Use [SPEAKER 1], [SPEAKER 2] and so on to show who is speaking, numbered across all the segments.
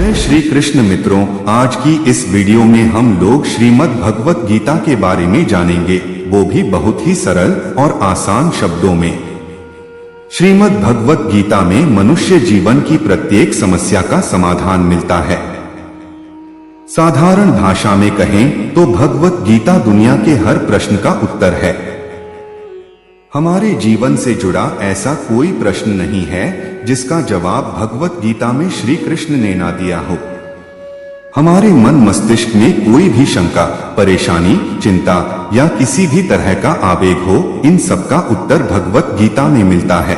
[SPEAKER 1] जय श्री कृष्ण मित्रों, आज की इस वीडियो में हम लोग श्रीमद् भगवत गीता के बारे में जानेंगे, वो भी बहुत ही सरल और आसान शब्दों में। श्रीमद् भगवत गीता में मनुष्य जीवन की प्रत्येक समस्या का समाधान मिलता है। साधारण भाषा में कहें तो भगवत गीता दुनिया के हर प्रश्न का उत्तर है। हमारे जीवन से जुड़ा ऐसा कोई प्रश्न नहीं है जिसका जवाब भगवत गीता में श्री कृष्ण ने ना दिया हो। हमारे मन मस्तिष्क में कोई भी शंका, परेशानी, चिंता या किसी भी तरह का आवेग हो, इन सब का उत्तर भगवत गीता में मिलता है।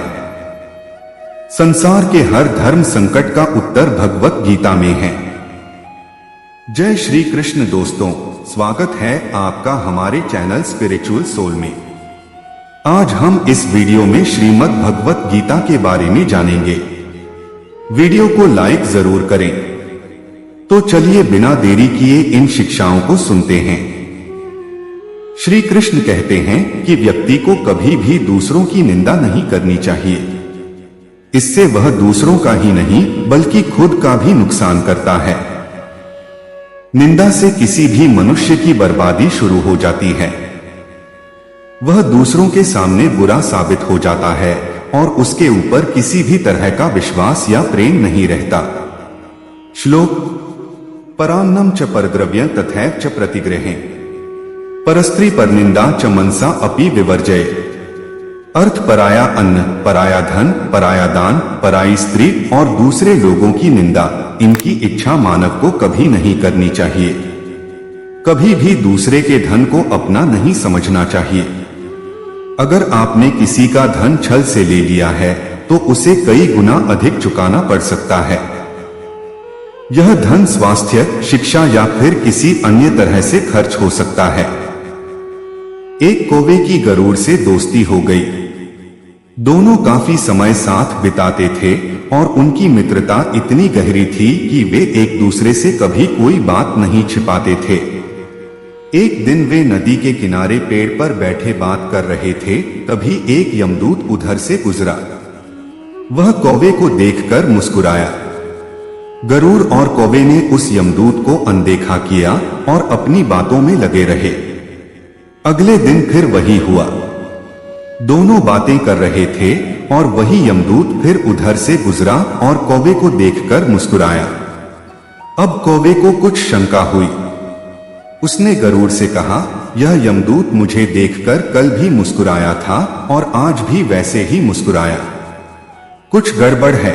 [SPEAKER 1] संसार के हर धर्म संकट का उत्तर भगवत गीता में है। जय श्री कृष्ण दोस्तों, स्वागत है आपका हमारे चैनल स्पिरिचुअल सोल में। आज हम इस वीडियो में श्रीमद् भगवत गीता के बारे में जानेंगे। वीडियो को लाइक जरूर करें। तो चलिए बिना देरी किए इन शिक्षाओं को सुनते हैं। श्री कृष्ण कहते हैं कि व्यक्ति को कभी भी दूसरों की निंदा नहीं करनी चाहिए। इससे वह दूसरों का ही नहीं बल्कि खुद का भी नुकसान करता है। निंदा से किसी भी मनुष्य की बर्बादी शुरू हो जाती है। वह दूसरों के सामने बुरा साबित हो जाता है और उसके ऊपर किसी भी तरह का विश्वास या प्रेम नहीं रहता। श्लोक: परान्नम च परद्रव्य तथैव च प्रतिग्रहे परस्त्री परनिंदा च मनसा अपि विवर्जय। अर्थ: पराया अन्न, पराया धन, पराया दान, पराई स्त्री और दूसरे लोगों की निंदा, इनकी इच्छा मानव को कभी नहीं करनी चाहिए। कभी भी दूसरे के धन को अपना नहीं समझना चाहिए। अगर आपने किसी का धन छल से ले लिया है तो उसे कई गुना अधिक चुकाना पड़ सकता है। यह धन स्वास्थ्य, शिक्षा या फिर किसी अन्य तरह से खर्च हो सकता है। एक कौवे की गरुड़ से दोस्ती हो गई। दोनों काफी समय साथ बिताते थे और उनकी मित्रता इतनी गहरी थी कि वे एक दूसरे से कभी कोई बात नहीं छिपाते थे। एक दिन वे नदी के किनारे पेड़ पर बैठे बात कर रहे थे, तभी एक यमदूत उधर से गुजरा। वह कौवे को देखकर मुस्कुराया। गरुड़ और कौवे ने उस यमदूत को अनदेखा किया और अपनी बातों में लगे रहे। अगले दिन फिर वही हुआ। दोनों बातें कर रहे थे और वही यमदूत फिर उधर से गुजरा और कौवे को देखकर मुस्कुराया। अब कौवे को कुछ शंका हुई। उसने गरुड़ से कहा, यह यमदूत मुझे देखकर कल भी मुस्कुराया था और आज भी वैसे ही मुस्कुराया। कुछ गड़बड़ है।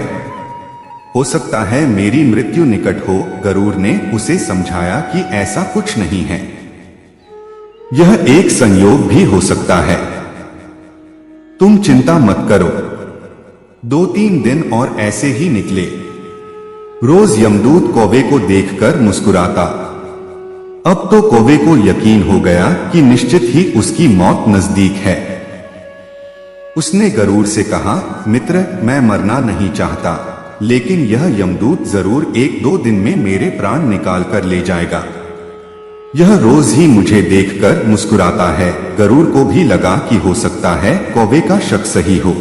[SPEAKER 1] हो सकता है मेरी मृत्यु निकट हो। गरुड़ ने उसे समझाया कि ऐसा कुछ नहीं है, यह एक संयोग भी हो सकता है। तुम चिंता मत करो। 2-3 दिन और ऐसे ही निकले। रोज यमदूत कौवे को देखकर मुस्कुराता। अब तो कौवे को यकीन हो गया कि निश्चित ही उसकी मौत नजदीक है। उसने गरुड़ से कहा, मित्र, मैं मरना नहीं चाहता, लेकिन यह यमदूत जरूर 1-2 दिन में मेरे प्राण निकाल कर ले जाएगा। यह रोज ही मुझे देखकर मुस्कुराता है। गरुड़ को भी लगा कि हो सकता है कौवे का शक सही हो।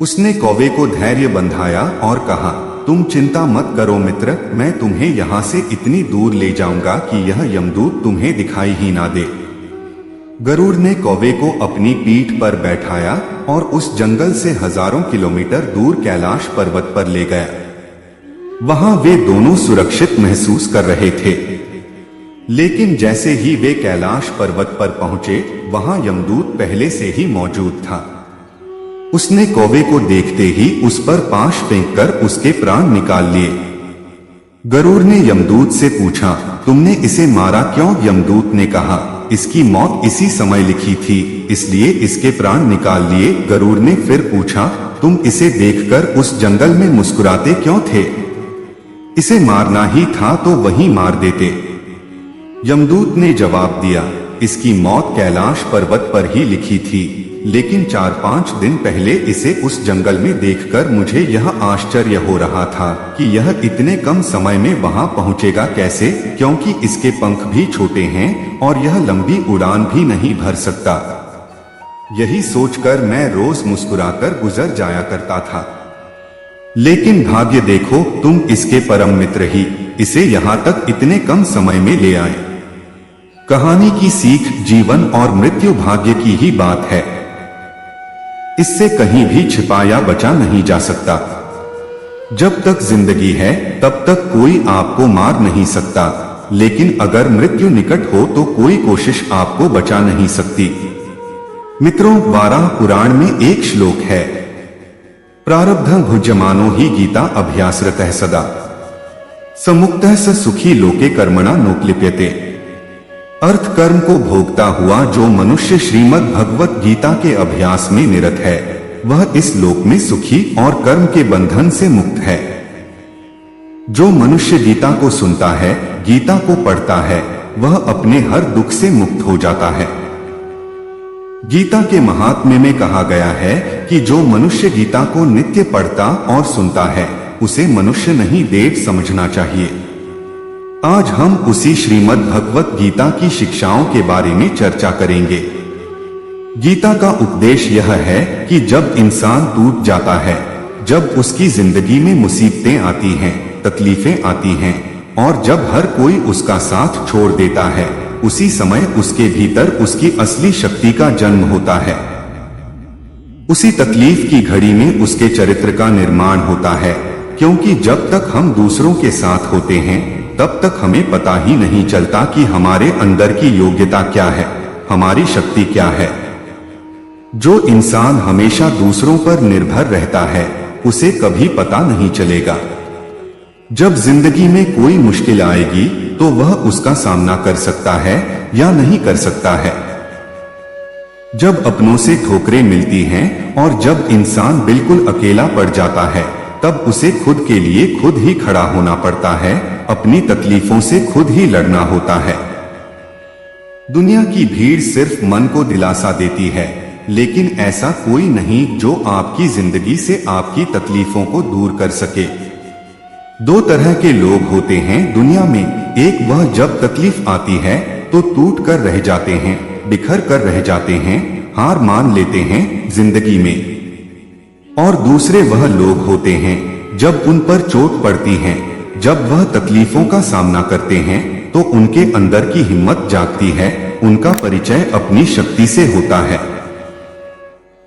[SPEAKER 1] उसने कौवे को धैर्य बंधाया और कहा, तुम चिंता मत करो मित्र, मैं तुम्हें यहाँ से इतनी दूर ले जाऊंगा कि यह यमदूत तुम्हें दिखाई ही ना दे। गरुड़ ने कौवे को अपनी पीठ पर बैठाया और उस जंगल से हजारों किलोमीटर दूर कैलाश पर्वत पर ले गया। वहां वे दोनों सुरक्षित महसूस कर रहे थे। लेकिन जैसे ही वे कैलाश पर्वत पर पहुंचे, वहां यमदूत पहले से ही मौजूद था। उसने कौवे को देखते ही उस पर पाश फेंककर उसके प्राण निकाल लिए। गरुड़ ने यमदूत से पूछा, तुमने इसे मारा क्यों? यमदूत ने कहा, इसकी मौत इसी समय लिखी थी, इसलिए इसके प्राण निकाल लिए। गरुड़ ने फिर पूछा, तुम इसे देखकर उस जंगल में मुस्कुराते क्यों थे? इसे मारना ही था तो वहीं मार देते। यमदूत ने जवाब दिया, इसकी मौत कैलाश पर्वत पर ही लिखी थी, लेकिन 4-5 दिन पहले इसे उस जंगल में देखकर मुझे यह आश्चर्य हो रहा था कि यह इतने कम समय में वहां पहुंचेगा कैसे, क्योंकि इसके पंख भी छोटे हैं और यह लंबी उड़ान भी नहीं भर सकता। यही सोचकर मैं रोज मुस्कुराकर गुजर जाया करता था। लेकिन भाग्य देखो, तुम इसके परम मित्र ही इसे यहाँ तक इतने कम समय में ले आए। कहानी की सीख जीवन और मृत्यु भाग्य की ही बात है। इससे कहीं भी छिपाया बचा नहीं जा सकता। जब तक जिंदगी है तब तक कोई आपको मार नहीं सकता, लेकिन अगर मृत्यु निकट हो तो कोई कोशिश आपको बचा नहीं सकती। मित्रों, 12 पुराण में एक श्लोक है, प्रारब्धं भुज्यमानो हि गीता अभ्यासरतः सदा समुक्तः स सुखी लोके कर्मणा नोक्लिप्यते। अर्थ, कर्म को भोगता हुआ जो मनुष्य श्रीमद् भगवत गीता के अभ्यास में निरत है वह इस लोक में सुखी और कर्म के बंधन से मुक्त है। जो मनुष्य गीता को सुनता है, गीता को पढ़ता है, वह अपने हर दुख से मुक्त हो जाता है। गीता के महात्म्य में कहा गया है कि जो मनुष्य गीता को नित्य पढ़ता और सुनता है उसे मनुष्य नहीं देव समझना चाहिए। आज हम उसी श्रीमद् भगवत गीता की शिक्षाओं के बारे में चर्चा करेंगे। गीता का उपदेश यह है कि जब इंसान टूट जाता है, जब उसकी जिंदगी में मुसीबतें आती हैं, तकलीफें आती हैं और जब हर कोई उसका साथ छोड़ देता है, उसी समय उसके भीतर उसकी असली शक्ति का जन्म होता है। उसी तकलीफ की घड़ी में उसके चरित्र का निर्माण होता है, क्योंकि जब तक हम दूसरों के साथ होते हैं तब तक हमें पता ही नहीं चलता कि हमारे अंदर की योग्यता क्या है, हमारी शक्ति क्या है। जो इंसान हमेशा दूसरों पर निर्भर रहता है उसे कभी पता नहीं चलेगा। जब जिंदगी में कोई मुश्किल आएगी तो वह उसका सामना कर सकता है या नहीं कर सकता है। जब अपनों से ठोकरें मिलती हैं और जब इंसान बिल्कुल अकेला पड़ जाता है तब उसे खुद के लिए खुद ही खड़ा होना पड़ता है, अपनी तकलीफों से खुद ही लड़ना होता है। दुनिया की भीड़ सिर्फ मन को दिलासा देती है, लेकिन ऐसा कोई नहीं जो आपकी जिंदगी से आपकी तकलीफों को दूर कर सके। 2 तरह के लोग होते हैं दुनिया में, एक वह जब तकलीफ आती है तो टूट कर रह जाते हैं, बिखर कर रह जाते हैं, हार मान लेते हैं जिंदगी में। और दूसरे वह लोग होते हैं जब उन पर चोट पड़ती है, जब वह तकलीफों का सामना करते हैं तो उनके अंदर की हिम्मत जागती है, उनका परिचय अपनी शक्ति से होता है।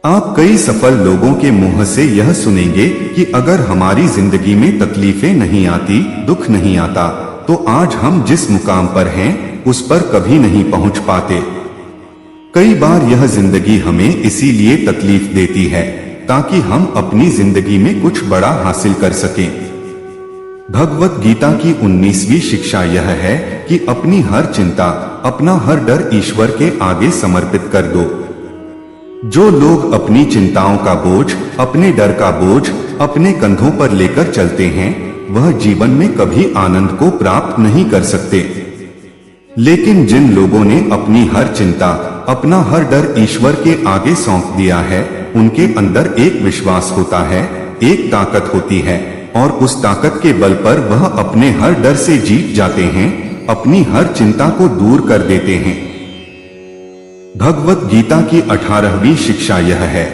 [SPEAKER 1] आप कई सफल लोगों के मुंह से यह सुनेंगे कि अगर हमारी जिंदगी में तकलीफें नहीं आती, दुख नहीं आता, तो आज हम जिस मुकाम पर हैं उस पर कभी नहीं पहुंच पाते। कई बार यह जिंदगी हमें इसीलिए तकलीफ देती है ताकि हम अपनी जिंदगी में कुछ बड़ा हासिल कर सकें। भगवत गीता की 19वीं शिक्षा यह है कि अपनी हर चिंता, अपना हर डर ईश्वर के आगे समर्पित कर दो। जो लोग अपनी चिंताओं का बोझ, अपने डर का बोझ अपने कंधों पर लेकर चलते हैं वह जीवन में कभी आनंद को प्राप्त नहीं कर सकते। लेकिन जिन लोगों ने अपनी हर चिंता, अपना हर डर ईश्वर के आगे सौंप दिया है, उनके अंदर एक विश्वास होता है, एक ताकत होती है और उस ताकत के बल पर वह अपने हर डर से जीत जाते हैं, अपनी हर चिंता को दूर कर देते हैं। भगवत गीता की 18वीं शिक्षा यह है,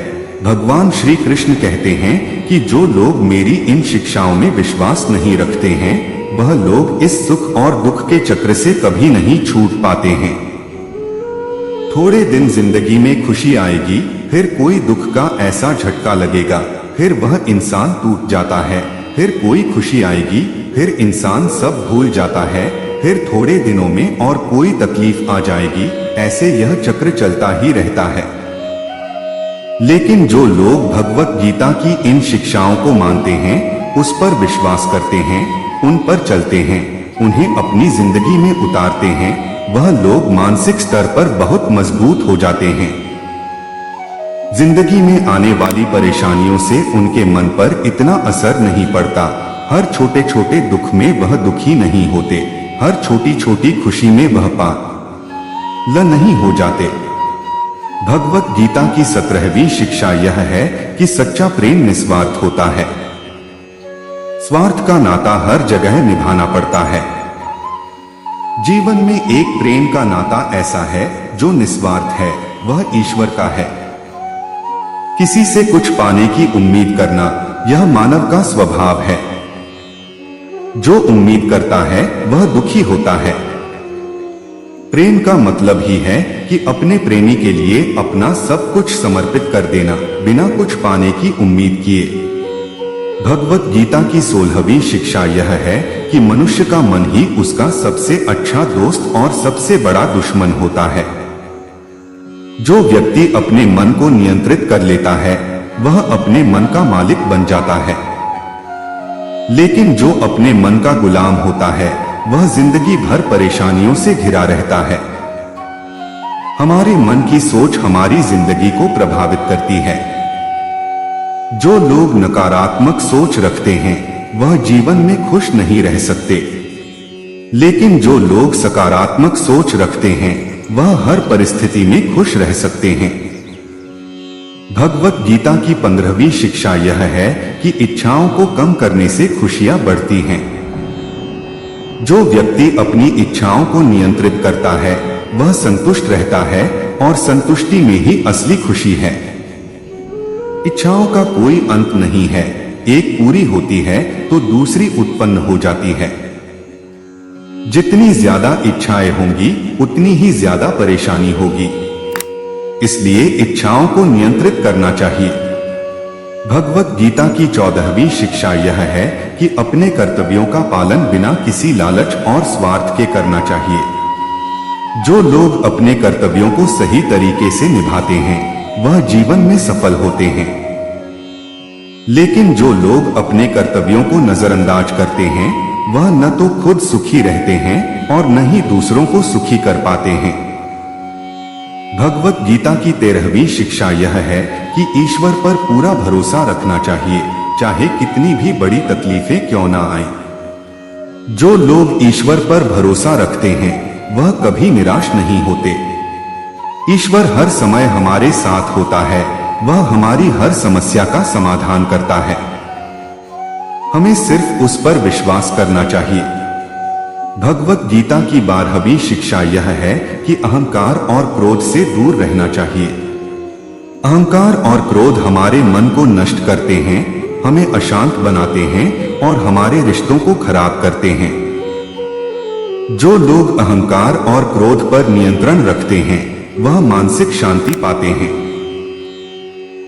[SPEAKER 1] भगवान श्री कृष्ण कहते हैं कि जो लोग मेरी इन शिक्षाओं में विश्वास नहीं रखते हैं वह लोग इस सुख और दुख के चक्र से कभी नहीं छूट पाते हैं। थोड़े दिन जिंदगी में खुशी आएगी, फिर कोई दुख का ऐसा झटका लगेगा, फिर वह इंसान टूट जाता है, फिर कोई खुशी आएगी, फिर इंसान सब भूल जाता है, फिर थोड़े दिनों में और कोई तकलीफ आ जाएगी, ऐसे यह चक्र चलता ही रहता है। लेकिन जो लोग भगवत गीता की इन शिक्षाओं को मानते हैं, उस पर विश्वास करते हैं, उन पर चलते हैं, उन्हें अपनी जिंदगी में उतारते हैं, वह लोग मानसिक स्तर पर बहुत मजबूत हो जाते हैं। जिंदगी में आने वाली परेशानियों से उनके मन पर इतना असर नहीं पड़ता। हर छोटे छोटे दुख में वह दुखी नहीं होते, हर छोटी छोटी खुशी में वह पागल नहीं हो जाते। भगवत गीता की 17वीं शिक्षा यह है कि सच्चा प्रेम निस्वार्थ होता है। स्वार्थ का नाता हर जगह निभाना पड़ता है। जीवन में एक प्रेम का नाता ऐसा है जो निस्वार्थ है, वह ईश्वर का है। किसी से कुछ पाने की उम्मीद करना, यह मानव का स्वभाव है। जो उम्मीद करता है वह दुखी होता है। प्रेम का मतलब ही है कि अपने प्रेमी के लिए अपना सब कुछ समर्पित कर देना, बिना कुछ पाने की उम्मीद किए। भगवत गीता की 16वीं शिक्षा यह है कि मनुष्य का मन ही उसका सबसे अच्छा दोस्त और सबसे बड़ा दुश्मन होता है। जो व्यक्ति अपने मन को नियंत्रित कर लेता है वह अपने मन का मालिक बन जाता है, लेकिन जो अपने मन का गुलाम होता है वह जिंदगी भर परेशानियों से घिरा रहता है। हमारे मन की सोच हमारी जिंदगी को प्रभावित करती है। जो लोग नकारात्मक सोच रखते हैं वह जीवन में खुश नहीं रह सकते, लेकिन जो लोग सकारात्मक सोच रखते हैं वह हर परिस्थिति में खुश रह सकते हैं। भगवत गीता की 15वीं शिक्षा यह है कि इच्छाओं को कम करने से खुशियां बढ़ती हैं। जो व्यक्ति अपनी इच्छाओं को नियंत्रित करता है वह संतुष्ट रहता है और संतुष्टि में ही असली खुशी है। इच्छाओं का कोई अंत नहीं है, एक पूरी होती है तो दूसरी उत्पन्न हो जाती है। जितनी ज्यादा इच्छाएं होंगी उतनी ही ज्यादा परेशानी होगी, इसलिए इच्छाओं को नियंत्रित करना चाहिए। भगवत गीता की 14वीं शिक्षा यह है कि अपने कर्तव्यों का पालन बिना किसी लालच और स्वार्थ के करना चाहिए। जो लोग अपने कर्तव्यों को सही तरीके से निभाते हैं वह जीवन में सफल होते हैं, लेकिन जो लोग अपने कर्तव्यों को नजरअंदाज करते हैं वह न तो खुद सुखी रहते हैं और न ही दूसरों को सुखी कर पाते हैं। भगवत गीता की 13वीं शिक्षा यह है कि ईश्वर पर पूरा भरोसा रखना चाहिए, चाहे कितनी भी बड़ी तकलीफें क्यों ना आए। जो लोग ईश्वर पर भरोसा रखते हैं वह कभी निराश नहीं होते। ईश्वर हर समय हमारे साथ होता है, वह हमारी हर समस्या का समाधान करता है। हमें सिर्फ उस पर विश्वास करना चाहिए। भगवत गीता की 12वीं शिक्षा यह है कि अहंकार और क्रोध से दूर रहना चाहिए। अहंकार और क्रोध हमारे मन को नष्ट करते हैं, हमें अशांत बनाते हैं और हमारे रिश्तों को खराब करते हैं। जो लोग अहंकार और क्रोध पर नियंत्रण रखते हैं वह मानसिक शांति पाते हैं।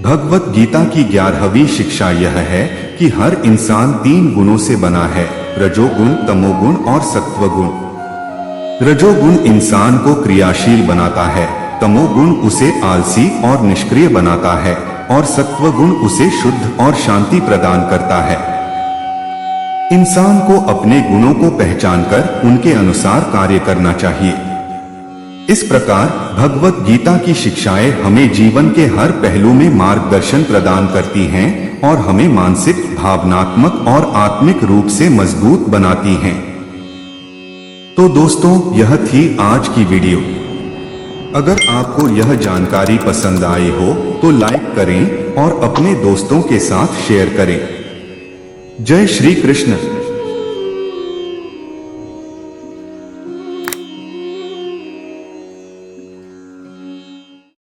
[SPEAKER 1] भगवत गीता की 11वीं शिक्षा यह है कि हर इंसान 3 गुणों से बना है, रजोगुण, तमोगुण और सत्वगुण। रजोगुण इंसान को क्रियाशील बनाता है, तमोगुण उसे आलसी और निष्क्रिय बनाता है और सत्वगुण उसे शुद्ध और शांति प्रदान करता है। इंसान को अपने गुणों को पहचानकर उनके अनुसार कार्य करना चाहिए। इस प्रकार भगवत गीता की शिक्षाएं हमें जीवन के हर पहलू में मार्गदर्शन प्रदान करती हैं और हमें मानसिक, भावनात्मक और आत्मिक रूप से मजबूत बनाती हैं। तो दोस्तों, यह थी आज की वीडियो। अगर आपको यह जानकारी पसंद आई हो तो लाइक करें और अपने दोस्तों के साथ शेयर करें। जय श्री कृष्ण।